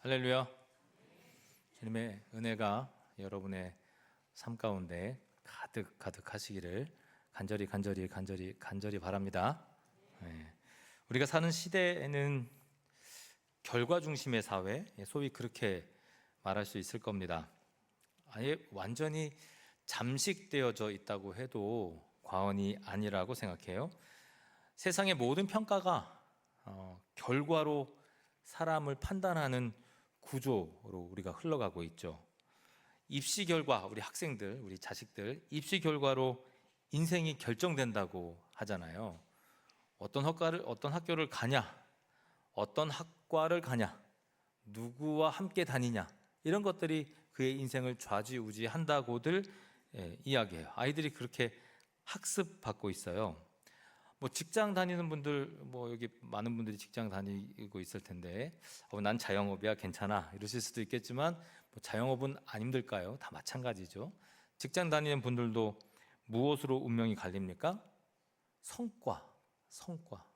할렐루야. 주님의 은혜가 여러분의 삶 가운데 가득 하시기를 간절히 바랍니다. 우리가 사는 시대에는 결과 중심의 사회, 소위 그렇게 말할 수 있을 겁니다. 아예 완전히 잠식되어져 있다고 해도 과언이 아니라고 생각해요. 세상의 모든 평가가 결과로 사람을 판단하는 구조로 우리가 흘러가고 있죠. 입시 결과, 우리 학생들, 우리 자식들 입시 결과로 인생이 결정된다고 하잖아요. 어떤 학교를 가냐, 어떤 학과를 가냐, 누구와 함께 다니냐, 이런 것들이 그의 인생을 좌지우지한다고들 이야기해요. 아이들이 그렇게 학습받고 있어요. 직장 다니는 분들, 여기 많은 분들이 직장 다니고 있을 텐데 난 자영업이야 괜찮아 이러실 수도 있겠지만 자영업은 안 힘들까요? 다 마찬가지죠. 직장 다니는 분들도 무엇으로 운명이 갈립니까?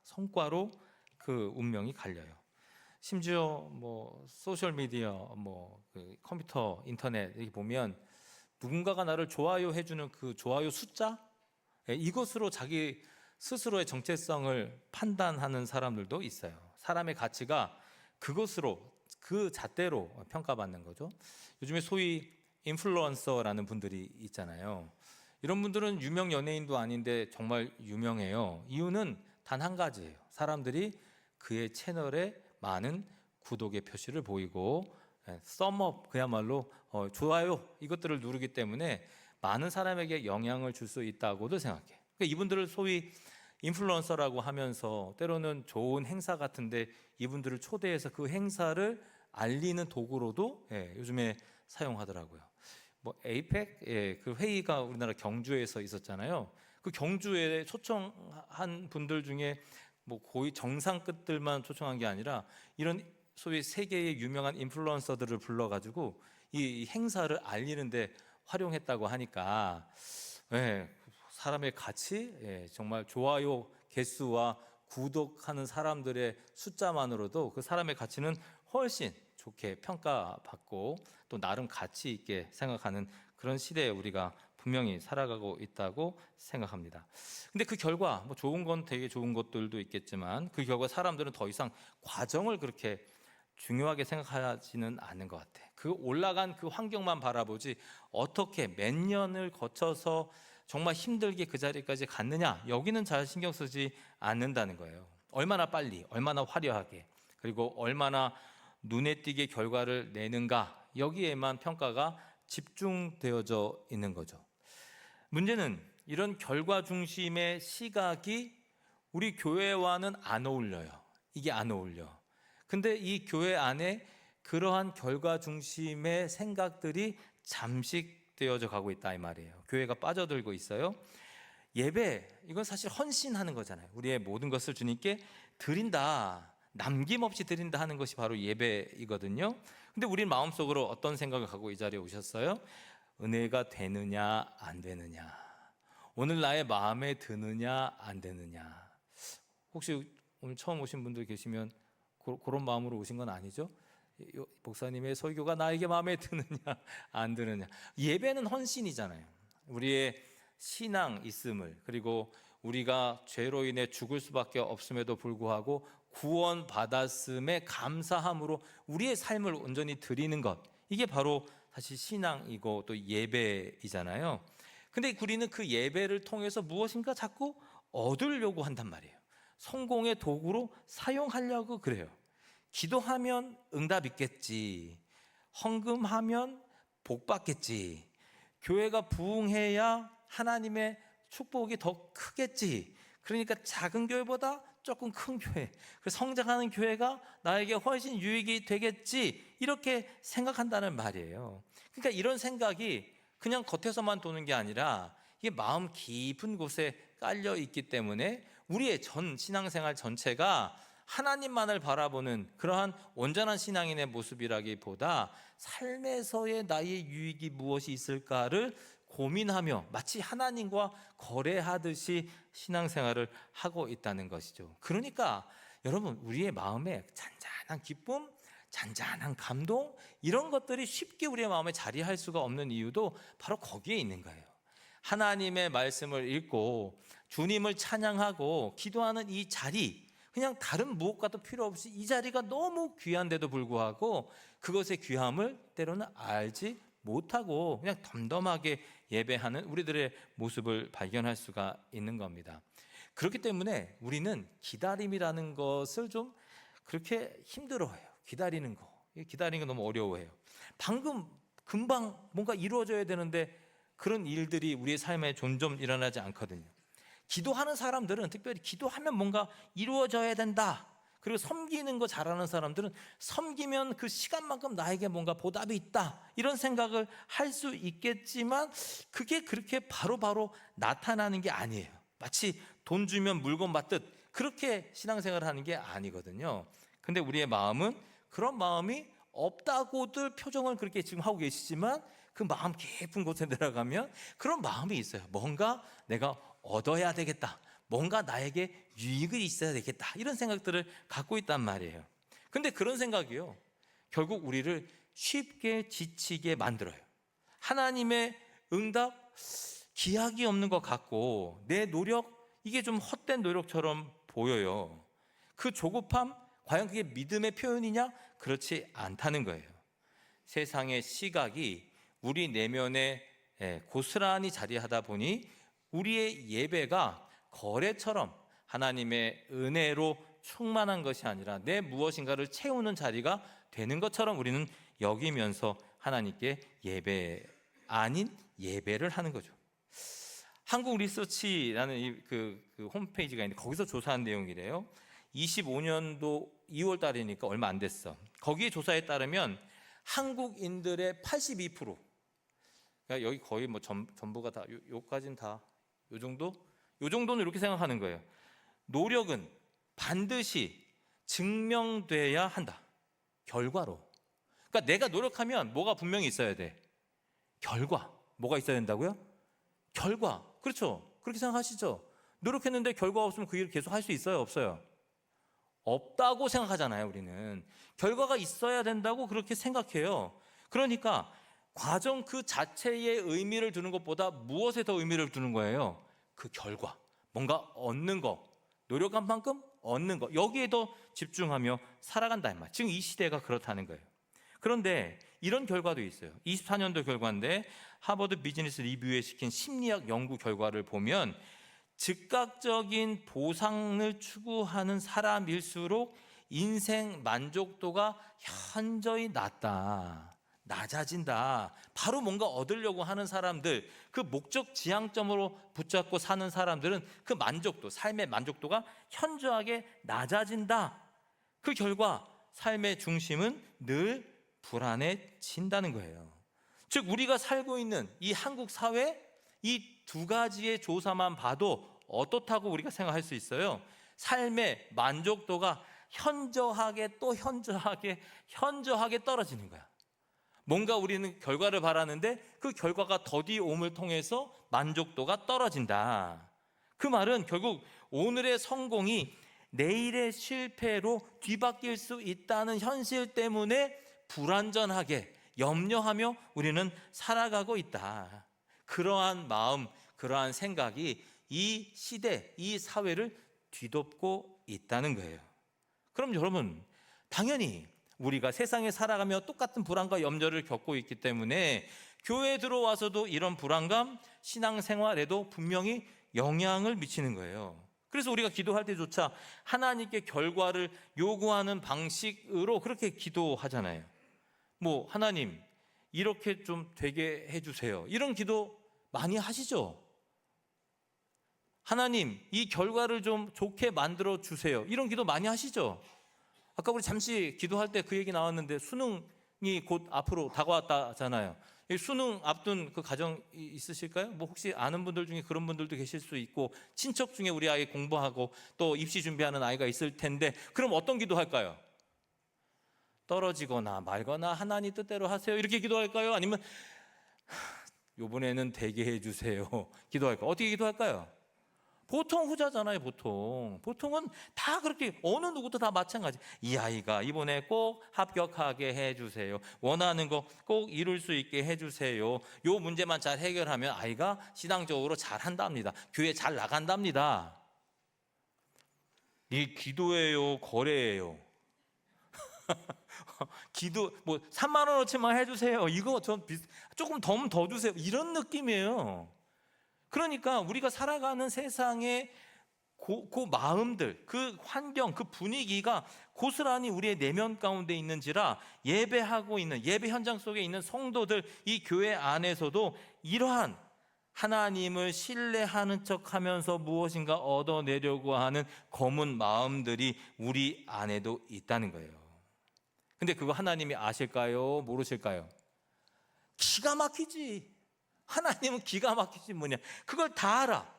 성과로 그 운명이 갈려요. 심지어 소셜 미디어, 그 컴퓨터, 인터넷 이렇게 보면 누군가가 나를 좋아요 해주는 그 좋아요 숫자, 이것으로 자기 스스로의 정체성을 판단하는 사람들도 있어요. 사람의 가치가 그것으로, 그 잣대로 평가받는 거죠. 요즘에 소위 인플루언서라는 분들이 있잖아요. 이런 분들은 유명 연예인도 아닌데 정말 유명해요. 이유는 단 한 가지예요. 사람들이 그의 채널에 많은 구독의 표시를 보이고 썸업, 그야말로 좋아요 이것들을 누르기 때문에 많은 사람에게 영향을 줄 수 있다고도 생각해요. 그러니까 이분들을 소위 인플루언서라고 하면서 때로는 좋은 행사 같은데 이분들을 초대해서 그 행사를 알리는 도구로도 요즘에 사용하더라고요. 에이펙 그 회의가 우리나라 경주에서 있었잖아요. 그 경주에 초청한 분들 중에 거의 정상급들만 초청한 게 아니라 이런 소위 세계의 유명한 인플루언서들을 불러가지고 이 행사를 알리는데 활용했다고 하니까 사람의 가치, 정말 좋아요 개수와 구독하는 사람들의 숫자만으로도 그 사람의 가치는 훨씬 좋게 평가받고 또 나름 가치 있게 생각하는 그런 시대에 우리가 분명히 살아가고 있다고 생각합니다. 근데 그 결과 좋은 건 되게 좋은 것들도 있겠지만 그 결과 사람들은 더 이상 과정을 그렇게 중요하게 생각하지는 않는 것 같아. 그 올라간 그 환경만 바라보지 어떻게 몇 년을 거쳐서 정말 힘들게 그 자리까지 갔느냐, 여기는 잘 신경 쓰지 않는다는 거예요. 얼마나 빨리, 얼마나 화려하게, 그리고 얼마나 눈에 띄게 결과를 내는가, 여기에만 평가가 집중되어져 있는 거죠. 문제는 이런 결과 중심의 시각이 우리 교회와는 안 어울려요. 이게 안 어울려. 근데 이 교회 안에 그러한 결과 중심의 생각들이 잠식되어져 가고 있다 이 말이에요. 교회가 빠져들고 있어요. 예배, 이건 사실 헌신하는 거잖아요. 우리의 모든 것을 주님께 드린다, 남김없이 드린다 하는 것이 바로 예배이거든요. 근데 우리 마음속으로 어떤 생각을 갖고 이 자리에 오셨어요? 은혜가 되느냐 안 되느냐, 오늘 나의 마음에 드느냐 안 드느냐. 혹시 오늘 처음 오신 분들 계시면 그런 마음으로 오신 건 아니죠? 목사님의 설교가 나에게 마음에 드느냐 안 드느냐. 예배는 헌신이잖아요. 우리의 신앙 있음을, 그리고 우리가 죄로 인해 죽을 수밖에 없음에도 불구하고 구원 받았음에 감사함으로 우리의 삶을 온전히 드리는 것, 이게 바로 사실 신앙이고 또 예배이잖아요. 근데 우리는 그 예배를 통해서 무엇인가 자꾸 얻으려고 한단 말이에요. 성공의 도구로 사용하려고 그래요. 기도하면 응답 있겠지, 헌금하면 복 받겠지, 교회가 부흥해야 하나님의 축복이 더 크겠지, 그러니까 작은 교회보다 조금 큰 교회, 성장하는 교회가 나에게 훨씬 유익이 되겠지, 이렇게 생각한다는 말이에요. 그러니까 이런 생각이 그냥 겉에서만 도는 게 아니라 이게 마음 깊은 곳에 깔려 있기 때문에 우리의 전 신앙생활 전체가 하나님만을 바라보는 그러한 온전한 신앙인의 모습이라기보다 삶에서의 나의 유익이 무엇이 있을까를 고민하며 마치 하나님과 거래하듯이 신앙생활을 하고 있다는 것이죠. 그러니까 여러분, 우리의 마음에 잔잔한 기쁨, 잔잔한 감동, 이런 것들이 쉽게 우리의 마음에 자리할 수가 없는 이유도 바로 거기에 있는 거예요. 하나님의 말씀을 읽고 주님을 찬양하고 기도하는 이 자리, 그냥 다른 무엇과도 필요 없이 이 자리가 너무 귀한데도 불구하고 그것의 귀함을 때로는 알지 못하고 그냥 덤덤하게 예배하는 우리들의 모습을 발견할 수가 있는 겁니다. 그렇기 때문에 우리는 기다림이라는 것을 좀 그렇게 힘들어해요. 기다리는 거 너무 어려워해요. 금방 뭔가 이루어져야 되는데 그런 일들이 우리의 삶에 점점 일어나지 않거든요. 기도하는 사람들은, 특별히 기도하면 뭔가 이루어져야 된다, 그리고 섬기는 거 잘하는 사람들은 섬기면 그 시간만큼 나에게 뭔가 보답이 있다, 이런 생각을 할 수 있겠지만 그게 그렇게 바로바로 나타나는 게 아니에요. 마치 돈 주면 물건 받듯 그렇게 신앙생활을 하는 게 아니거든요. 근데 우리의 마음은 그런 마음이 없다고들 표정을 그렇게 지금 하고 계시지만 그 마음 깊은 곳에 들어가면 그런 마음이 있어요. 뭔가 내가 얻어야 되겠다, 뭔가 나에게 유익이 있어야 되겠다, 이런 생각들을 갖고 있단 말이에요. 근데 그런 생각이요, 결국 우리를 쉽게 지치게 만들어요. 하나님의 응답 기약이 없는 것 같고 내 노력, 이게 좀 헛된 노력처럼 보여요. 그 조급함, 과연 그게 믿음의 표현이냐? 그렇지 않다는 거예요. 세상의 시각이 우리 내면에 고스란히 자리하다 보니 우리의 예배가 거래처럼 하나님의 은혜로 충만한 것이 아니라 내 무엇인가를 채우는 자리가 되는 것처럼 우리는 여기면서 하나님께 예배 아닌 예배를 하는 거죠. 한국 리서치라는 그 홈페이지가 있는데 거기서 조사한 내용이래요. 25년도 2월 달이니까 얼마 안 됐어. 거기에 조사에 따르면 한국인들의 82%, 그러니까 여기 거의 뭐 전부가 다 요까지는 다 요 정도는 이렇게 생각하는 거예요. 노력은 반드시 증명돼야 한다. 결과로. 그러니까 내가 노력하면 뭐가 분명히 있어야 돼. 결과. 뭐가 있어야 된다고요? 결과. 그렇죠. 그렇게 생각하시죠? 노력했는데 결과가 없으면 그 일을 계속 할 수 있어요? 없어요? 없다고 생각하잖아요. 우리는 결과가 있어야 된다고 그렇게 생각해요. 그러니까 과정 그 자체에 의미를 두는 것보다 무엇에 더 의미를 두는 거예요? 그 결과, 뭔가 얻는 거, 노력한 만큼 얻는 거, 여기에 더 집중하며 살아간다는 말. 지금 이 시대가 그렇다는 거예요. 그런데 이런 결과도 있어요. 24년도 결과인데 하버드 비즈니스 리뷰에 시킨 심리학 연구 결과를 보면 즉각적인 보상을 추구하는 사람일수록 인생 만족도가 현저히 낮아진다. 바로 뭔가 얻으려고 하는 사람들, 그 목적 지향점으로 붙잡고 사는 사람들은 그 만족도, 삶의 만족도가 현저하게 낮아진다. 그 결과 삶의 중심은 늘 불안해진다는 거예요. 즉 우리가 살고 있는 이 한국 사회, 이 두 가지의 조사만 봐도 어떻다고 우리가 생각할 수 있어요? 삶의 만족도가 현저하게 떨어지는 거야. 뭔가 우리는 결과를 바라는데 그 결과가 더디옴을 통해서 만족도가 떨어진다. 그 말은 결국 오늘의 성공이 내일의 실패로 뒤바뀔 수 있다는 현실 때문에 불완전하게 염려하며 우리는 살아가고 있다. 그러한 마음, 그러한 생각이 이 시대, 이 사회를 뒤덮고 있다는 거예요. 그럼 여러분, 당연히 우리가 세상에 살아가며 똑같은 불안과 염려를 겪고 있기 때문에 교회에 들어와서도 이런 불안감, 신앙생활에도 분명히 영향을 미치는 거예요. 그래서 우리가 기도할 때조차 하나님께 결과를 요구하는 방식으로 그렇게 기도하잖아요. 뭐 하나님 이렇게 좀 되게 해주세요, 이런 기도 많이 하시죠? 하나님 이 결과를 좀 좋게 만들어 주세요, 이런 기도 많이 하시죠? 아까 우리 잠시 기도할 때 그 얘기 나왔는데 수능이 곧 앞으로 다가왔다잖아요. 수능 앞둔 그 가정 있으실까요? 뭐 혹시 아는 분들 중에 그런 분들도 계실 수 있고, 친척 중에 우리 아이 공부하고 또 입시 준비하는 아이가 있을 텐데, 그럼 어떤 기도할까요? 떨어지거나 말거나 하나님 뜻대로 하세요, 이렇게 기도할까요? 아니면 요번에는 되게 해주세요 기도할까요? 어떻게 기도할까요? 보통 후자잖아요. 보통은 다 그렇게, 어느 누구도 다 마찬가지. 이 아이가 이번에 꼭 합격하게 해주세요. 원하는 거 꼭 이룰 수 있게 해주세요. 요 문제만 잘 해결하면 아이가 신앙적으로 잘 한답니다. 교회 잘 나간답니다. 이 기도예요, 거래예요? 기도 뭐 3만 원어치만 해주세요. 이거 조금 더 주세요. 이런 느낌이에요. 그러니까 우리가 살아가는 세상의 그 마음들, 그 환경, 그 분위기가 고스란히 우리의 내면 가운데 있는지라, 예배하고 있는, 예배 현장 속에 있는 성도들, 이 교회 안에서도 이러한 하나님을 신뢰하는 척하면서 무엇인가 얻어내려고 하는 검은 마음들이 우리 안에도 있다는 거예요. 근데 그거 하나님이 아실까요? 모르실까요? 기가 막히지. 하나님은 기가 막히지 뭐냐. 그걸 다 알아.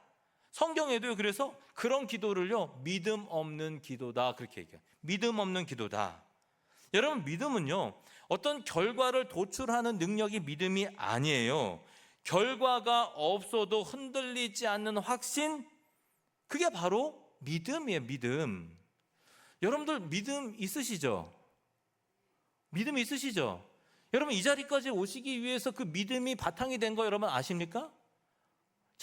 성경에도요, 그래서 그런 기도를요, 믿음 없는 기도다, 그렇게 얘기해요. 믿음 없는 기도다. 여러분, 믿음은요, 어떤 결과를 도출하는 능력이 믿음이 아니에요. 결과가 없어도 흔들리지 않는 확신, 그게 바로 믿음이에요. 믿음. 여러분들 믿음 있으시죠? 믿음 있으시죠? 여러분, 이 자리까지 오시기 위해서 그 믿음이 바탕이 된 거 여러분 아십니까?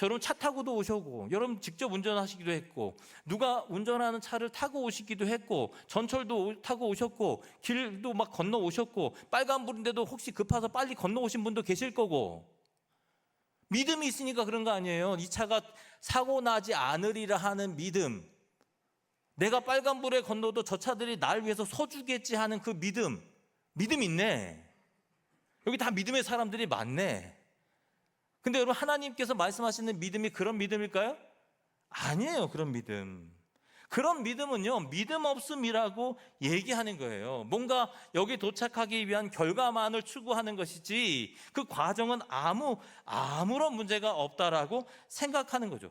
여러분 차 타고도 오셨고, 여러분 직접 운전하시기도 했고, 누가 운전하는 차를 타고 오시기도 했고, 전철도 타고 오셨고, 길도 막 건너 오셨고, 빨간불인데도 혹시 급해서 빨리 건너 오신 분도 계실 거고, 믿음이 있으니까 그런 거 아니에요. 이 차가 사고 나지 않으리라 하는 믿음, 내가 빨간불에 건너도 저 차들이 날 위해서 서주겠지 하는 그 믿음 있네. 여기 다 믿음의 사람들이 많네. 근데 여러분, 하나님께서 말씀하시는 믿음이 그런 믿음일까요? 아니에요. 그런 믿음. 그런 믿음은요, 믿음 없음이라고 얘기하는 거예요. 뭔가 여기 도착하기 위한 결과만을 추구하는 것이지, 그 과정은 아무런 문제가 없다라고 생각하는 거죠.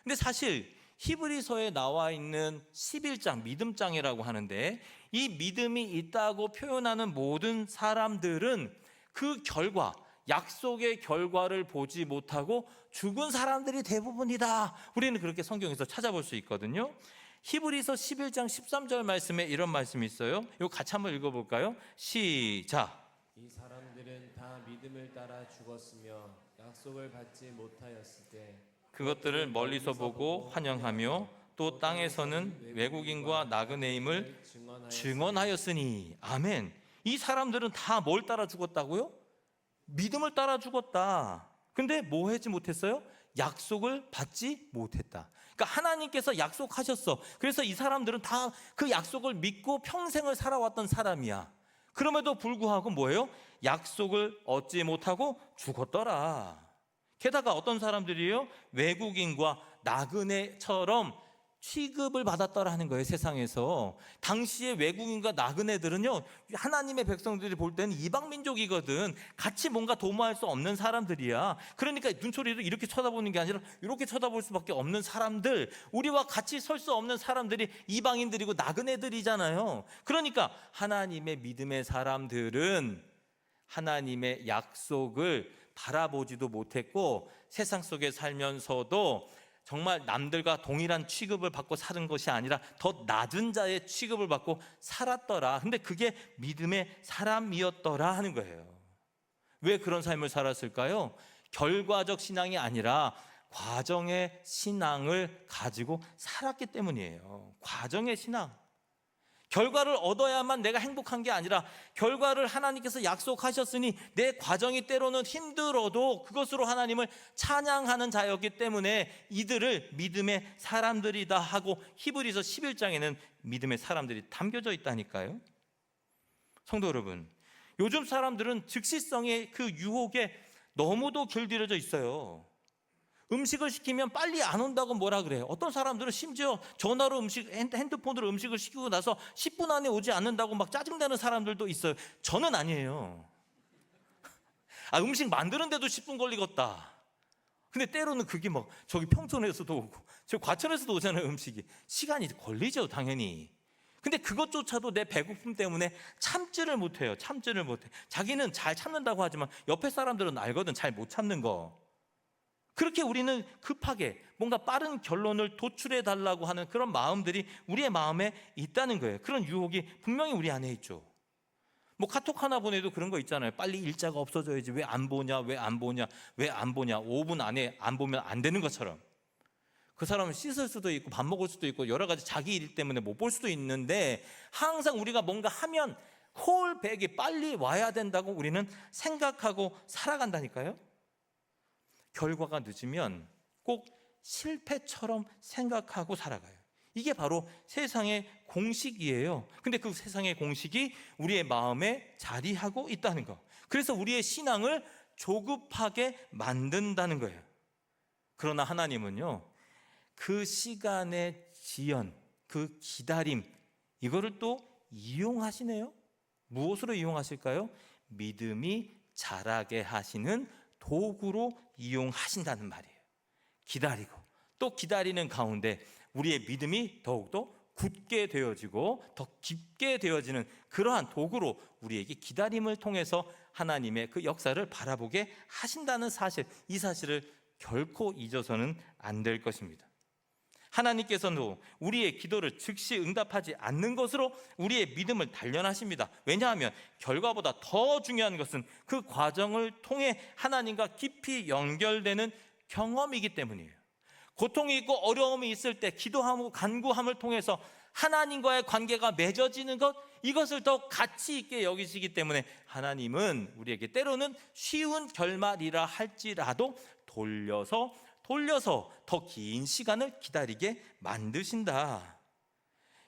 근데 사실 히브리서에 나와 있는 11장, 믿음장이라고 하는데, 이 믿음이 있다고 표현하는 모든 사람들은 그 결과, 약속의 결과를 보지 못하고 죽은 사람들이 대부분이다. 우리는 그렇게 성경에서 찾아볼 수 있거든요. 히브리서 11장 13절 말씀에 이런 말씀이 있어요. 이거 같이 한번 읽어볼까요? 시작. 이 사람들은 다 믿음을 따라 죽었으며 약속을 받지 못하였을 때 그것들을 멀리서 보고 환영하며 또 땅에서는 외국인과 나그네임을 증언하였으니. 아멘. 이 사람들은 다 뭘 따라 죽었다고요? 믿음을 따라 죽었다. 근데 뭐 하지 못했어요? 약속을 받지 못했다. 그러니까 하나님께서 약속하셨어. 그래서 이 사람들은 다 그 약속을 믿고 평생을 살아왔던 사람이야. 그럼에도 불구하고 뭐예요? 약속을 얻지 못하고 죽었더라. 게다가 어떤 사람들이에요? 외국인과 나그네처럼 취급을 받았더라는 거예요. 세상에서. 당시에 외국인과 나그네들은요, 하나님의 백성들이 볼 때는 이방 민족이거든. 같이 뭔가 도모할 수 없는 사람들이야. 그러니까 눈초리도 이렇게 쳐다보는 게 아니라 이렇게 쳐다볼 수밖에 없는 사람들, 우리와 같이 설 수 없는 사람들이 이방인들이고 나그네들이잖아요. 그러니까 하나님의 믿음의 사람들은 하나님의 약속을 바라보지도 못했고, 세상 속에 살면서도 정말 남들과 동일한 취급을 받고 사는 것이 아니라 더 낮은 자의 취급을 받고 살았더라. 근데 그게 믿음의 사람이었더라 하는 거예요. 왜 그런 삶을 살았을까요? 결과적 신앙이 아니라 과정의 신앙을 가지고 살았기 때문이에요. 과정의 신앙. 결과를 얻어야만 내가 행복한 게 아니라, 결과를 하나님께서 약속하셨으니 내 과정이 때로는 힘들어도 그것으로 하나님을 찬양하는 자였기 때문에 이들을 믿음의 사람들이다 하고 히브리서 11장에는 믿음의 사람들이 담겨져 있다니까요. 성도 여러분, 요즘 사람들은 즉시성의 그 유혹에 너무도 길들여져 있어요. 음식을 시키면 빨리 안 온다고 뭐라 그래요. 어떤 사람들은 심지어 전화로 핸드폰으로 음식을 시키고 나서 10분 안에 오지 않는다고 막 짜증내는 사람들도 있어요. 저는 아니에요. 음식 만드는데도 10분 걸리겠다. 근데 때로는 그게 막 저기 평촌에서도 오고 저 과천에서도 오잖아요. 음식이 시간이 걸리죠, 당연히. 근데 그것조차도 내 배고픔 때문에 참지를 못해요. 자기는 잘 참는다고 하지만 옆에 사람들은 알거든, 잘 못 참는 거. 그렇게 우리는 급하게 뭔가 빠른 결론을 도출해 달라고 하는 그런 마음들이 우리의 마음에 있다는 거예요. 그런 유혹이 분명히 우리 안에 있죠. 뭐 카톡 하나 보내도 그런 거 있잖아요. 빨리 일자가 없어져야지. 왜 안 보냐, 왜 안 보냐, 왜 안 보냐. 5분 안에 안 보면 안 되는 것처럼. 그 사람은 씻을 수도 있고 밥 먹을 수도 있고 여러 가지 자기 일 때문에 못 볼 수도 있는데, 항상 우리가 뭔가 하면 콜백이 빨리 와야 된다고 우리는 생각하고 살아간다니까요. 결과가 늦으면 꼭 실패처럼 생각하고 살아가요. 이게 바로 세상의 공식이에요. 근데 그 세상의 공식이 우리의 마음에 자리하고 있다는 거. 그래서 우리의 신앙을 조급하게 만든다는 거예요. 그러나 하나님은요, 그 시간의 지연, 그 기다림, 이거를 또 이용하시네요. 무엇으로 이용하실까요? 믿음이 자라게 하시는 도구로 이용하신다는 말이에요. 기다리고 또 기다리는 가운데 우리의 믿음이 더욱더 굳게 되어지고 더 깊게 되어지는 그러한 도구로 우리에게 기다림을 통해서 하나님의 그 역사를 바라보게 하신다는 사실, 이 사실을 결코 잊어서는 안 될 것입니다. 하나님께서는 우리의 기도를 즉시 응답하지 않는 것으로 우리의 믿음을 단련하십니다. 왜냐하면 결과보다 더 중요한 것은 그 과정을 통해 하나님과 깊이 연결되는 경험이기 때문이에요. 고통이 있고 어려움이 있을 때 기도하고 간구함을 통해서 하나님과의 관계가 맺어지는 것, 이것을 더 가치 있게 여기시기 때문에 하나님은 우리에게 때로는 쉬운 결말이라 할지라도 돌려서 더 긴 시간을 기다리게 만드신다.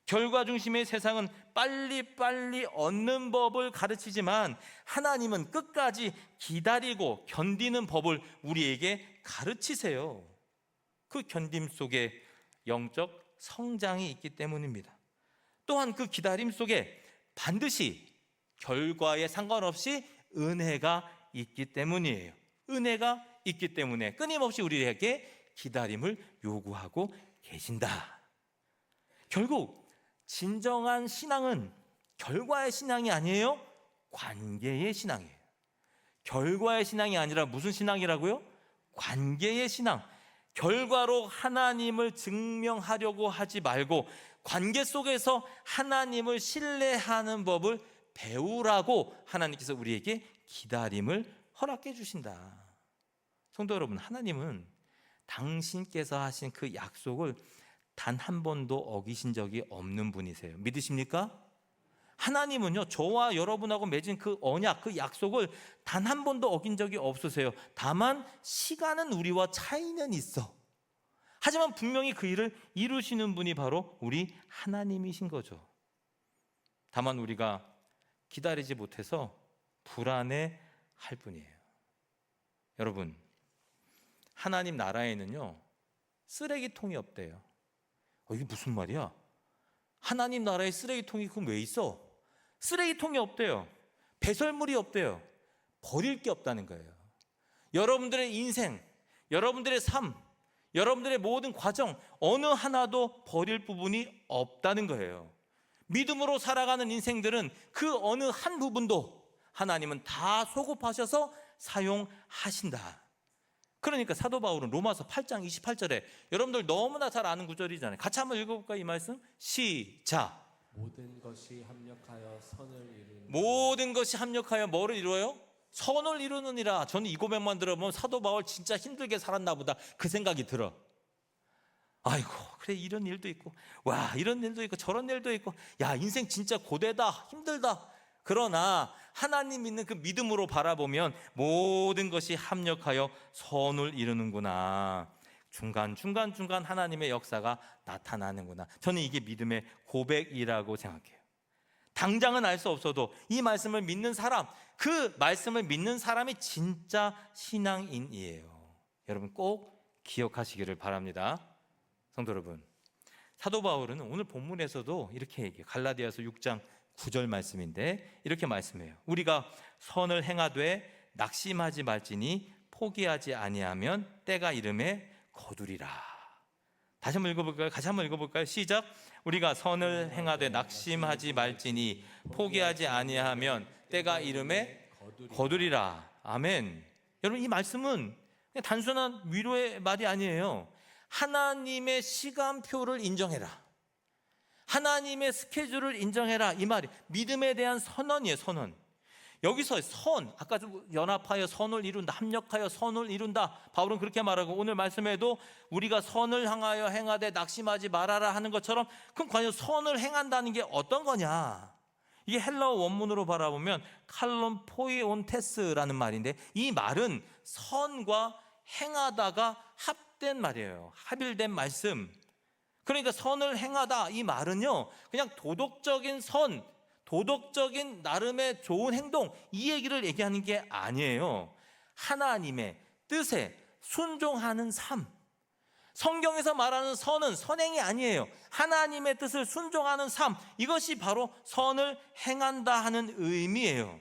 결과 중심의 세상은 빨리빨리 얻는 법을 가르치지만 하나님은 끝까지 기다리고 견디는 법을 우리에게 가르치세요. 그 견딤 속에 영적 성장이 있기 때문입니다. 또한 그 기다림 속에 반드시 결과에 상관없이 은혜가 있기 때문이에요. 은혜가 있기 때문에 끊임없이 우리에게 기다림을 요구하고 계신다. 결국 진정한 신앙은 결과의 신앙이 아니에요. 관계의 신앙이에요. 결과의 신앙이 아니라 무슨 신앙이라고요? 관계의 신앙. 결과로 하나님을 증명하려고 하지 말고 관계 속에서 하나님을 신뢰하는 법을 배우라고 하나님께서 우리에게 기다림을 허락해 주신다. 성도 여러분, 하나님은 당신께서 하신 그 약속을 단 한 번도 어기신 적이 없는 분이세요. 믿으십니까? 하나님은요, 저와 여러분하고 맺은 그 언약, 그 약속을 단 한 번도 어긴 적이 없으세요. 다만 시간은 우리와 차이는 있어. 하지만 분명히 그 일을 이루시는 분이 바로 우리 하나님이신 거죠. 다만 우리가 기다리지 못해서 불안해할 뿐이에요. 여러분, 하나님 나라에는요, 쓰레기통이 없대요. 이게 무슨 말이야? 하나님 나라에 쓰레기통이 그럼 왜 있어? 쓰레기통이 없대요. 배설물이 없대요. 버릴 게 없다는 거예요. 여러분들의 인생, 여러분들의 삶, 여러분들의 모든 과정 어느 하나도 버릴 부분이 없다는 거예요. 믿음으로 살아가는 인생들은 그 어느 한 부분도 하나님은 다 소급하셔서 사용하신다. 그러니까 사도 바울은 로마서 8장 28절에 여러분들 너무나 잘 아는 구절이잖아요. 같이 한번 읽어볼까요? 이 말씀 시작. 모든 것이 합력하여 선을 이루는. 모든 것이 합력하여 뭐를 이루어요? 선을 이루느니라. 저는 이 고백만 들어보면 사도 바울 진짜 힘들게 살았나 보다 그 생각이 들어. 아이고, 그래, 이런 일도 있고, 와, 이런 일도 있고, 저런 일도 있고, 야, 인생 진짜 고되다, 힘들다. 그러나 하나님 믿는 그 믿음으로 바라보면 모든 것이 합력하여 선을 이루는구나. 중간중간 하나님의 역사가 나타나는구나. 저는 이게 믿음의 고백이라고 생각해요. 당장은 알 수 없어도 이 말씀을 믿는 사람, 그 말씀을 믿는 사람이 진짜 신앙인이에요. 여러분 꼭 기억하시기를 바랍니다. 성도 여러분, 사도 바울은 오늘 본문에서도 이렇게 얘기해요. 갈라디아서 6장 9절 말씀인데 이렇게 말씀해요. 우리가 선을 행하되 낙심하지 말지니 포기하지 아니하면 때가 이름에 거두리라. 다시 한번 읽어볼까요? 같이 한번 읽어볼까요? 시작. 우리가 선을 행하되 낙심하지 말지니 포기하지 아니하면 때가 이름에 거두리라. 아멘. 여러분, 이 말씀은 그냥 단순한 위로의 말이 아니에요. 하나님의 시간표를 인정해라. 하나님의 스케줄을 인정해라. 이 말이 믿음에 대한 선언이에요. 선언. 여기서 선, 아까 연합하여 선을 이룬다, 합력하여 선을 이룬다. 바울은 그렇게 말하고, 오늘 말씀에도 우리가 선을 향하여 행하되 낙심하지 말아라 하는 것처럼, 그럼 과연 선을 행한다는 게 어떤 거냐? 이게 헬라어 원문으로 바라보면 칼론 포이온테스라는 말인데, 이 말은 선과 행하다가 합된 말이에요. 합일된 말씀. 그러니까 선을 행하다, 이 말은요, 그냥 도덕적인 선, 도덕적인 나름의 좋은 행동, 이 얘기를 얘기하는 게 아니에요. 하나님의 뜻에 순종하는 삶. 성경에서 말하는 선은 선행이 아니에요. 하나님의 뜻을 순종하는 삶, 이것이 바로 선을 행한다 하는 의미예요.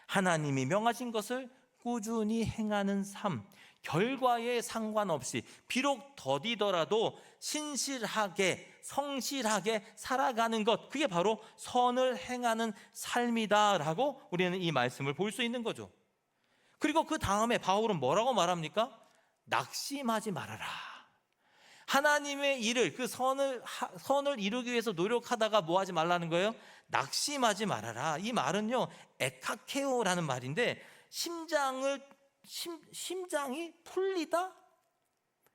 하나님이 명하신 것을 꾸준히 행하는 삶, 결과에 상관없이 비록 더디더라도 신실하게, 성실하게 살아가는 것, 그게 바로 선을 행하는 삶이다라고 우리는 이 말씀을 볼 수 있는 거죠. 그리고 그 다음에 바울은 뭐라고 말합니까? 낙심하지 말아라. 하나님의 일을, 그 선을 이루기 위해서 노력하다가 뭐 하지 말라는 거예요? 낙심하지 말아라. 이 말은요, 에카케오라는 말인데, 심장이 풀리다?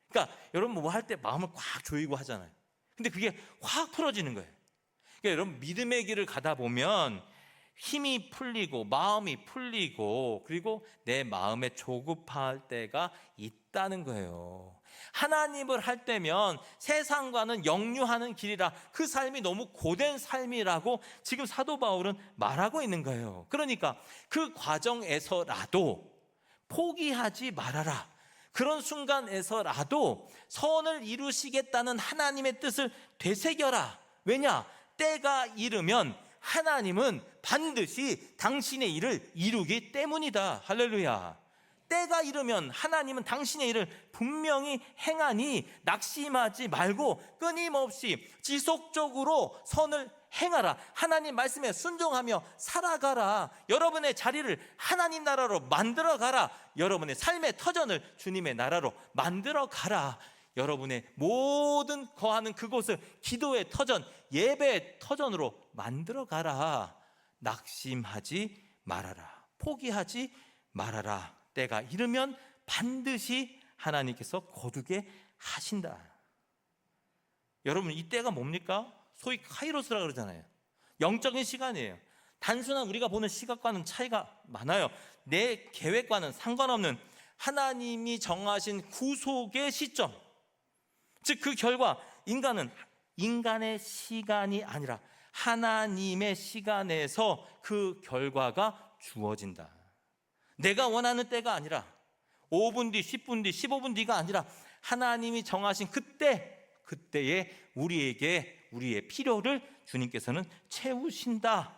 그러니까 여러분 뭐 할 때 마음을 꽉 조이고 하잖아요. 근데 그게 확 풀어지는 거예요. 그러니까 여러분 믿음의 길을 가다 보면 힘이 풀리고 마음이 풀리고, 그리고 내 마음에 조급할 때가 있다는 거예요. 하나님을 할 때면 세상과는 역류하는 길이라, 그 삶이 너무 고된 삶이라고 지금 사도 바울은 말하고 있는 거예요. 그러니까 그 과정에서라도 포기하지 말아라. 그런 순간에서라도 선을 이루시겠다는 하나님의 뜻을 되새겨라. 왜냐? 때가 이르면 하나님은 반드시 당신의 일을 이루기 때문이다. 할렐루야. 때가 이르면 하나님은 당신의 일을 분명히 행하니 낙심하지 말고 끊임없이 지속적으로 선을 행하라. 하나님 말씀에 순종하며 살아가라. 여러분의 자리를 하나님 나라로 만들어 가라. 여러분의 삶의 터전을 주님의 나라로 만들어 가라. 여러분의 모든 거하는 그곳을 기도의 터전, 예배의 터전으로 만들어 가라. 낙심하지 말아라. 포기하지 말아라. 때가 이르면 반드시 하나님께서 거두게 하신다. 여러분, 이 때가 뭡니까? 소위 카이로스라 그러잖아요. 영적인 시간이에요. 단순한 우리가 보는 시각과는 차이가 많아요. 내 계획과는 상관없는 하나님이 정하신 구속의 시점, 즉 그 결과 인간은 인간의 시간이 아니라 하나님의 시간에서 그 결과가 주어진다. 내가 원하는 때가 아니라 5분 뒤, 10분 뒤, 15분 뒤가 아니라 하나님이 정하신 그때에 우리의 필요를 주님께서는 채우신다.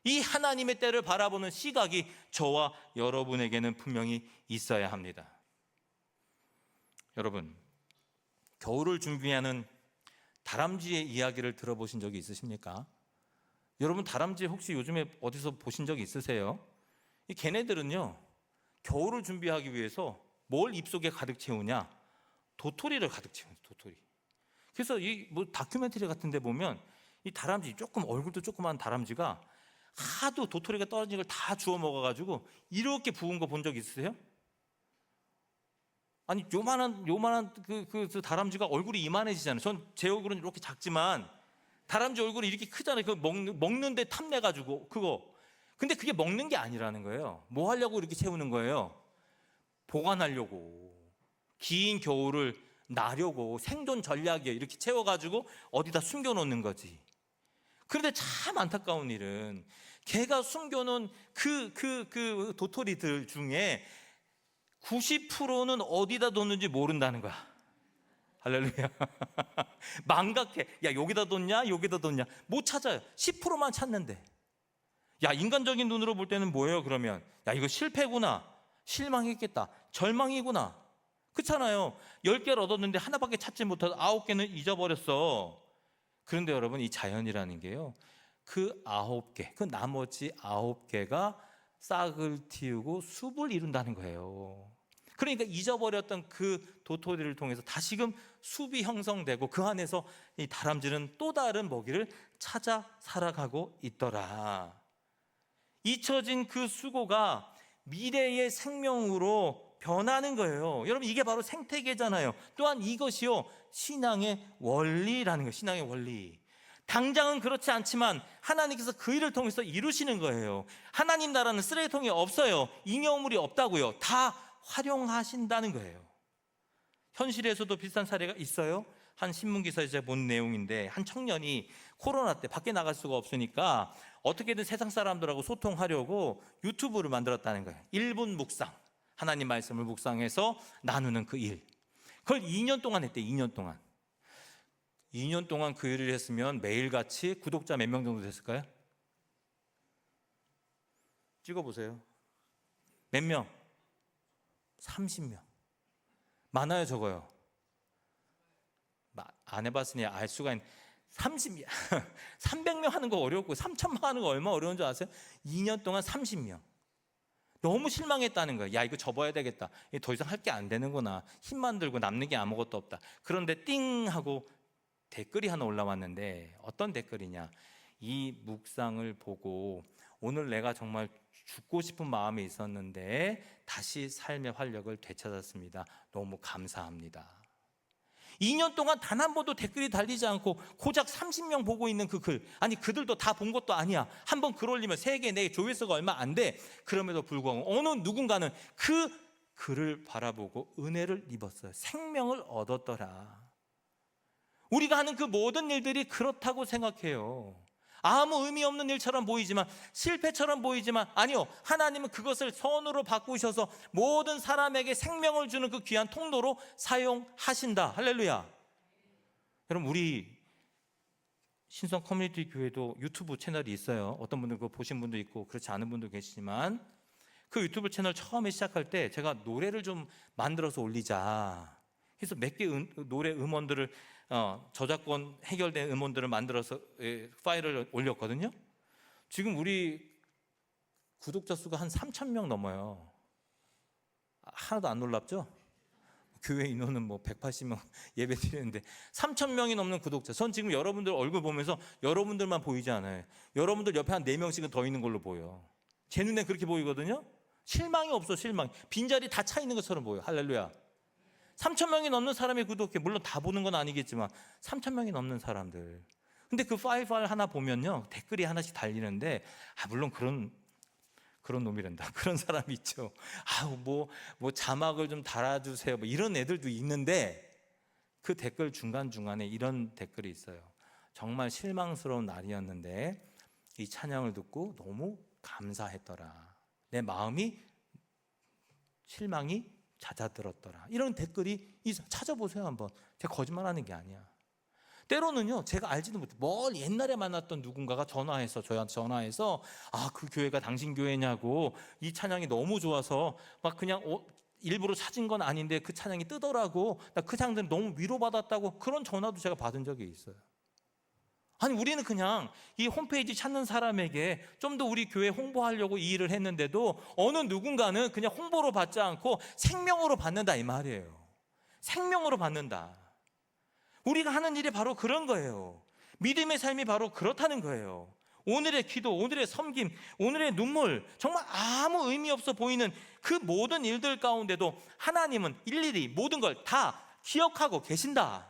이 하나님의 때를 바라보는 시각이 저와 여러분에게는 분명히 있어야 합니다. 여러분, 겨울을 준비하는 다람쥐의 이야기를 들어보신 적이 있으십니까? 여러분, 다람쥐 혹시 요즘에 어디서 보신 적이 있으세요? 이 걔네들은요, 겨울을 준비하기 위해서 뭘 입속에 가득 채우냐? 도토리를 가득 채워요. 도토리. 그래서 이 뭐 다큐멘터리 같은 데 보면 이 다람쥐, 조금 얼굴도 조그만 다람쥐가 하도 도토리가 떨어진 걸 다 주워 먹어가지고 이렇게 부은 거 본 적 있으세요? 아니, 요만한 그 다람쥐가 얼굴이 이만해지잖아요. 전 제 얼굴은 이렇게 작지만 다람쥐 얼굴이 이렇게 크잖아요. 그 먹는데 탐내가지고 그거. 근데 그게 먹는 게 아니라는 거예요. 뭐 하려고 이렇게 채우는 거예요? 보관하려고. 긴 겨울을 나려고. 생존 전략이에요. 이렇게 채워가지고 어디다 숨겨놓는 거지. 그런데 참 안타까운 일은 걔가 숨겨놓은 그 도토리들 중에 90%는 어디다 뒀는지 모른다는 거야. 할렐루야. 망각해. 야, 여기다 뒀냐? 여기다 뒀냐? 못 찾아요. 10%만 찾는데. 야, 인간적인 눈으로 볼 때는 뭐예요, 그러면? 야, 이거 실패구나. 실망했겠다. 절망이구나. 그렇잖아요. 10개를 얻었는데 하나밖에 찾지 못해서 9개는 잊어버렸어. 그런데 여러분, 이 자연이라는 게요, 그 9개, 그 나머지 9개가 싹을 틔우고 숲을 이룬다는 거예요. 그러니까 잊어버렸던 그 도토리를 통해서 다시금 숲이 형성되고 그 안에서 이 다람쥐는 또 다른 먹이를 찾아 살아가고 있더라. 잊혀진 그 수고가 미래의 생명으로 변하는 거예요. 여러분, 이게 바로 생태계잖아요. 또한 이것이요, 신앙의 원리라는 거예요. 신앙의 원리. 당장은 그렇지 않지만 하나님께서 그 일을 통해서 이루시는 거예요. 하나님 나라는 쓰레기통이 없어요. 잉여물이 없다고요. 다 활용하신다는 거예요. 현실에서도 비슷한 사례가 있어요. 한 신문기사에 제가 본 내용인데, 한 청년이 코로나 때 밖에 나갈 수가 없으니까 어떻게든 세상 사람들하고 소통하려고 유튜브를 만들었다는 거예요. 1분 묵상, 하나님 말씀을 묵상해서 나누는 그 일. 그걸 2년 동안 했대. 2년 동안. 2년 동안 그 일을 했으면 매일같이 구독자 몇 명 정도 됐을까요? 찍어보세요. 몇 명? 30명. 많아요, 적어요? 안 해봤으니 알 수가 있는. 30명, 300명 하는 거 어렵고 3,000명 하는 거 얼마나 어려운 줄 아세요? 2년 동안 30명. 너무 실망했다는 거예요. 야, 이거 접어야 되겠다. 더 이상 할 게 안 되는구나. 힘만 들고 남는 게 아무것도 없다. 그런데 띵 하고 댓글이 하나 올라왔는데, 어떤 댓글이냐, 이 묵상을 보고 오늘 내가 정말 죽고 싶은 마음이 있었는데 다시 삶의 활력을 되찾았습니다. 너무 감사합니다. 2년 동안 단 한 번도 댓글이 달리지 않고 고작 30명 보고 있는 그 글, 아니 그들도 다 본 것도 아니야. 한 번 글 올리면 3개, 4개 조회수가 얼마 안 돼. 그럼에도 불구하고 어느 누군가는 그 글을 바라보고 은혜를 입었어요. 생명을 얻었더라. 우리가 하는 그 모든 일들이 그렇다고 생각해요. 아무 의미 없는 일처럼 보이지만, 실패처럼 보이지만, 아니요, 하나님은 그것을 선으로 바꾸셔서 모든 사람에게 생명을 주는 그 귀한 통로로 사용하신다. 할렐루야. 여러분, 우리 신성 커뮤니티 교회도 유튜브 채널이 있어요. 어떤 분들 그거 보신 분도 있고 그렇지 않은 분도 계시지만, 그 유튜브 채널 처음에 시작할 때 제가 노래를 좀 만들어서 올리자 그래서 몇 개 노래 음원들을 저작권 해결된 음원들을 만들어서 파일을 올렸거든요. 지금 우리 구독자 수가 한 3,000명 넘어요. 하나도 안 놀랍죠? 교회 인원은 뭐 180명 예배 드리는데 3,000명이 넘는 구독자. 전 지금 여러분들 얼굴 보면서 여러분들만 보이지 않아요. 여러분들 옆에 한 4명씩은 더 있는 걸로 보여. 제 눈에 그렇게 보이거든요. 실망이 없어. 실망. 빈자리 다 차 있는 것처럼 보여. 할렐루야. 3,000명이 넘는 사람이 구독해. 물론 다 보는 건 아니겠지만 3,000명이 넘는 사람들. 근데 그 파일 하나 보면요, 댓글이 하나씩 달리는데, 물론 그런 놈이란다. 그런 사람이 있죠. 뭐 자막을 좀 달아주세요. 뭐 이런 애들도 있는데, 그 댓글 중간중간에 이런 댓글이 있어요. 정말 실망스러운 날이었는데 이 찬양을 듣고 너무 감사했더라. 내 마음이 실망이 잦아들었더라. 이런 댓글이 찾아보세요 한번. 제가 거짓말하는 게 아니야. 때로는요, 제가 알지도 못해 멀 옛날에 만났던 누군가가 저한테 전화해서 그 교회가 당신 교회냐고, 이 찬양이 너무 좋아서 막 그냥 일부러 찾은 건 아닌데 그 찬양이 뜨더라고, 나 그 찬양 너무 위로받았다고, 그런 전화도 제가 받은 적이 있어요. 아니, 우리는 그냥 이 홈페이지 찾는 사람에게 좀 더 우리 교회 홍보하려고 이 일을 했는데도 어느 누군가는 그냥 홍보로 받지 않고 생명으로 받는다, 이 말이에요. 생명으로 받는다. 우리가 하는 일이 바로 그런 거예요. 믿음의 삶이 바로 그렇다는 거예요. 오늘의 기도, 오늘의 섬김, 오늘의 눈물, 정말 아무 의미 없어 보이는 그 모든 일들 가운데도 하나님은 일일이 모든 걸 다 기억하고 계신다.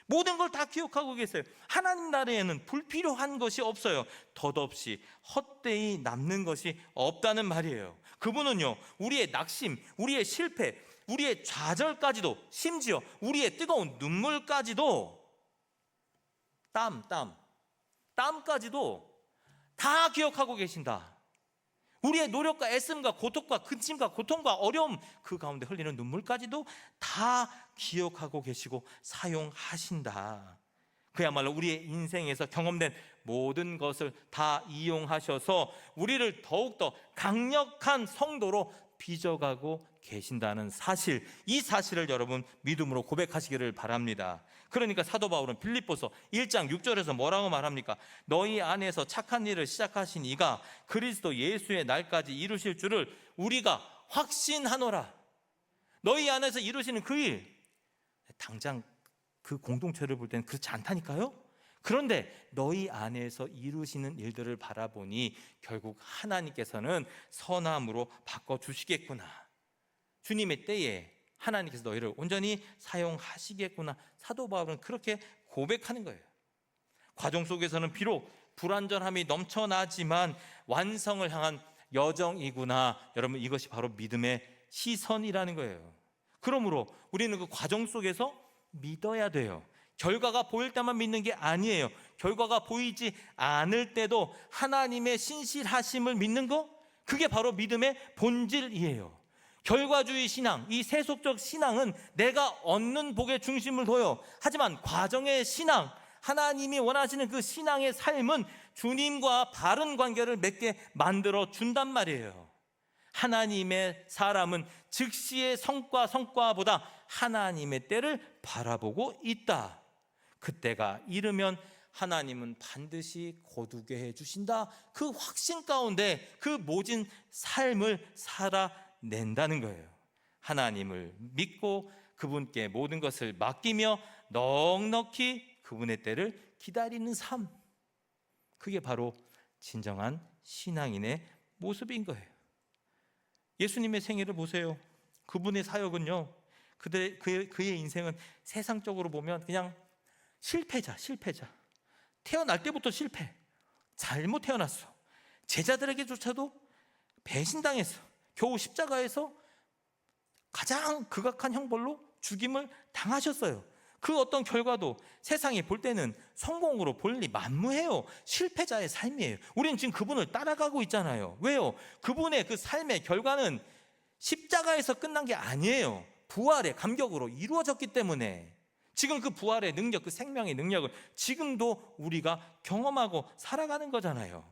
모든 걸 다 기억하고 계세요. 하나님 나라에는 불필요한 것이 없어요. 덧없이 헛되이 남는 것이 없다는 말이에요. 그분은요, 우리의 낙심, 우리의 실패, 우리의 좌절까지도, 심지어 우리의 뜨거운 눈물까지도, 땀까지도 다 기억하고 계신다. 우리의 노력과 애씀과 고통과 근심과 고통과 어려움, 그 가운데 흘리는 눈물까지도 다 기억하고 계시고 사용하신다. 그야말로 우리의 인생에서 경험된 모든 것을 다 이용하셔서 우리를 더욱더 강력한 성도로 빚어가고 계신다는 사실, 이 사실을 여러분 믿음으로 고백하시기를 바랍니다. 그러니까 사도 바울은 빌립보서 1장 6절에서 뭐라고 말합니까? 너희 안에서 착한 일을 시작하신 이가 그리스도 예수의 날까지 이루실 줄을 우리가 확신하노라. 너희 안에서 이루시는 그 일, 당장 그 공동체를 볼 때는 그렇지 않다니까요. 그런데 너희 안에서 이루시는 일들을 바라보니 결국 하나님께서는 선함으로 바꿔주시겠구나. 주님의 때에 하나님께서 너희를 온전히 사용하시겠구나. 사도 바울은 그렇게 고백하는 거예요. 과정 속에서는 비록 불완전함이 넘쳐나지만 완성을 향한 여정이구나. 여러분, 이것이 바로 믿음의 시선이라는 거예요. 그러므로 우리는 그 과정 속에서 믿어야 돼요. 결과가 보일 때만 믿는 게 아니에요. 결과가 보이지 않을 때도 하나님의 신실하심을 믿는 거, 그게 바로 믿음의 본질이에요. 결과주의 신앙, 이 세속적 신앙은 내가 얻는 복에 중심을 둬요. 하지만 과정의 신앙, 하나님이 원하시는 그 신앙의 삶은 주님과 바른 관계를 맺게 만들어 준단 말이에요. 하나님의 사람은 즉시의 성과보다 하나님의 때를 바라보고 있다. 그때가 이르면 하나님은 반드시 거두게 해주신다. 그 확신 가운데 그 모진 삶을 살아낸다는 거예요. 하나님을 믿고 그분께 모든 것을 맡기며 넉넉히 그분의 때를 기다리는 삶, 그게 바로 진정한 신앙인의 모습인 거예요. 예수님의 생애를 보세요. 그분의 사역은요, 그의 인생은 세상적으로 보면 그냥 실패자. 태어날 때부터 실패. 잘못 태어났어. 제자들에게조차도 배신당했어. 겨우 십자가에서 가장 극악한 형벌로 죽임을 당하셨어요. 그 어떤 결과도 세상이 볼 때는 성공으로 볼리 만무해요. 실패자의 삶이에요. 우리는 지금 그분을 따라가고 있잖아요. 왜요? 그분의 그 삶의 결과는 십자가에서 끝난 게 아니에요. 부활의 감격으로 이루어졌기 때문에 지금 그 부활의 능력, 그 생명의 능력을 지금도 우리가 경험하고 살아가는 거잖아요.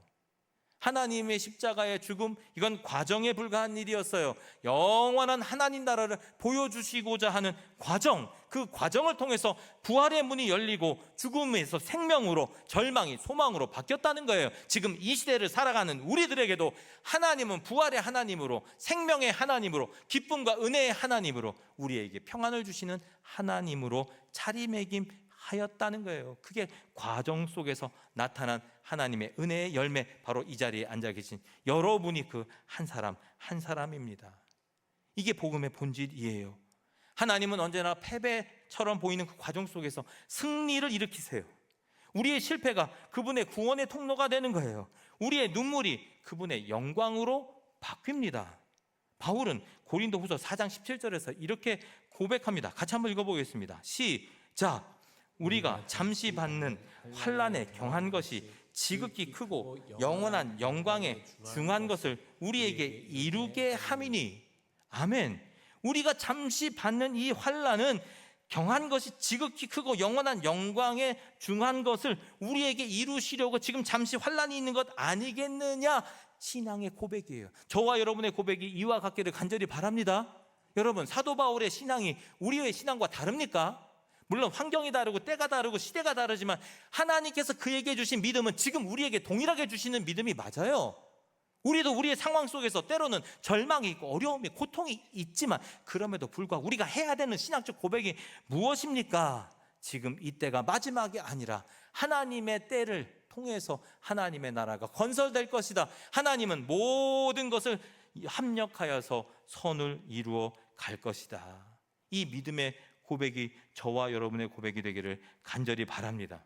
하나님의 십자가의 죽음, 이건 과정에 불과한 일이었어요. 영원한 하나님 나라를 보여주시고자 하는 과정, 그 과정을 통해서 부활의 문이 열리고 죽음에서 생명으로, 절망이 소망으로 바뀌었다는 거예요. 지금 이 시대를 살아가는 우리들에게도 하나님은 부활의 하나님으로, 생명의 하나님으로, 기쁨과 은혜의 하나님으로, 우리에게 평안을 주시는 하나님으로 자리매김하였다는 거예요. 그게 과정 속에서 나타난 하나님의 은혜의 열매, 바로 이 자리에 앉아 계신 여러분이 그 한 사람 한 사람입니다. 이게 복음의 본질이에요. 하나님은 언제나 패배처럼 보이는 그 과정 속에서 승리를 일으키세요. 우리의 실패가 그분의 구원의 통로가 되는 거예요. 우리의 눈물이 그분의 영광으로 바뀝니다. 바울은 고린도후서 4장 17절에서 이렇게 고백합니다. 같이 한번 읽어보겠습니다. 시작. 우리가 잠시 받는 환난에 경한 것이 지극히 크고 영원한 영광에 중한 것을 우리에게 이루게 함이니. 아멘. 우리가 잠시 받는 이 환난은 경한 것이 지극히 크고 영원한 영광에 중한 것을 우리에게 이루시려고 지금 잠시 환난이 있는 것 아니겠느냐. 신앙의 고백이에요. 저와 여러분의 고백이 이와 같기를 간절히 바랍니다. 여러분, 사도 바울의 신앙이 우리의 신앙과 다릅니까? 물론 환경이 다르고 때가 다르고 시대가 다르지만 하나님께서 그에게 주신 믿음은 지금 우리에게 동일하게 주시는 믿음이 맞아요. 우리도 우리의 상황 속에서 때로는 절망이 있고 어려움이, 고통이 있지만 그럼에도 불구하고 우리가 해야 되는 신학적 고백이 무엇입니까? 지금 이때가 마지막이 아니라 하나님의 때를 통해서 하나님의 나라가 건설될 것이다. 하나님은 모든 것을 합력하여서 선을 이루어 갈 것이다. 이 믿음의 고백이 저와 여러분의 고백이 되기를 간절히 바랍니다.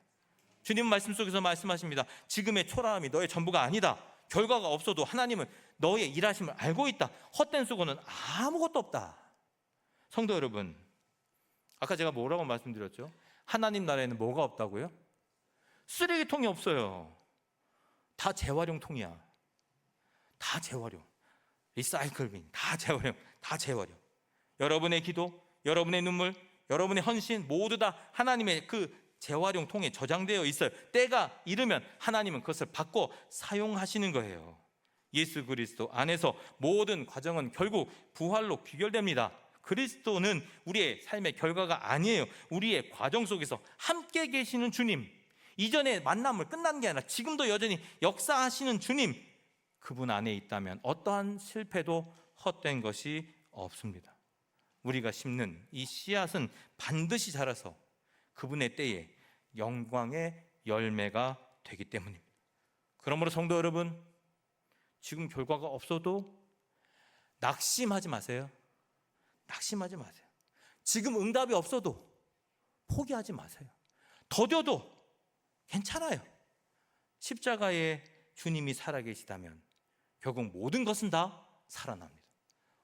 주님 말씀 속에서 말씀하십니다. 지금의 초라함이 너의 전부가 아니다. 결과가 없어도 하나님은 너의 일하심을 알고 있다. 헛된 수고는 아무것도 없다. 성도 여러분, 아까 제가 뭐라고 말씀드렸죠? 하나님 나라에는 뭐가 없다고요? 쓰레기통이 없어요. 다 재활용 통이야. 다 재활용. 리사이클빈, 다 재활용. 여러분의 기도, 여러분의 눈물, 여러분의 헌신 모두 다 하나님의 그 재활용 통에 저장되어 있어요. 때가 이르면 하나님은 그것을 바꿔 사용하시는 거예요. 예수 그리스도 안에서 모든 과정은 결국 부활로 귀결됩니다. 그리스도는 우리의 삶의 결과가 아니에요. 우리의 과정 속에서 함께 계시는 주님, 이전의 만남을 끝난 게 아니라 지금도 여전히 역사하시는 주님, 그분 안에 있다면 어떠한 실패도 헛된 것이 없습니다. 우리가 심는 이 씨앗은 반드시 자라서 그분의 때에 영광의 열매가 되기 때문입니다. 그러므로 성도 여러분, 지금 결과가 없어도 낙심하지 마세요. 낙심하지 마세요. 지금 응답이 없어도 포기하지 마세요. 더뎌도 괜찮아요. 십자가에 주님이 살아계시다면 결국 모든 것은 다 살아납니다.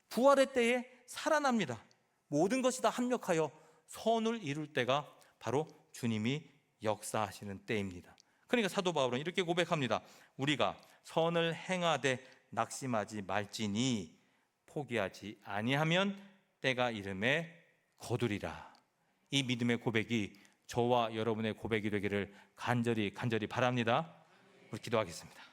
부활의 때에 살아납니다. 모든 것이 다 합력하여 선을 이룰 때가 바로 주님이 역사하시는 때입니다. 그러니까 사도 바울은 이렇게 고백합니다. 우리가 선을 행하되 낙심하지 말지니 포기하지 아니하면 때가 이름에 거두리라. 이 믿음의 고백이 저와 여러분의 고백이 되기를 간절히 바랍니다. 우리 기도하겠습니다.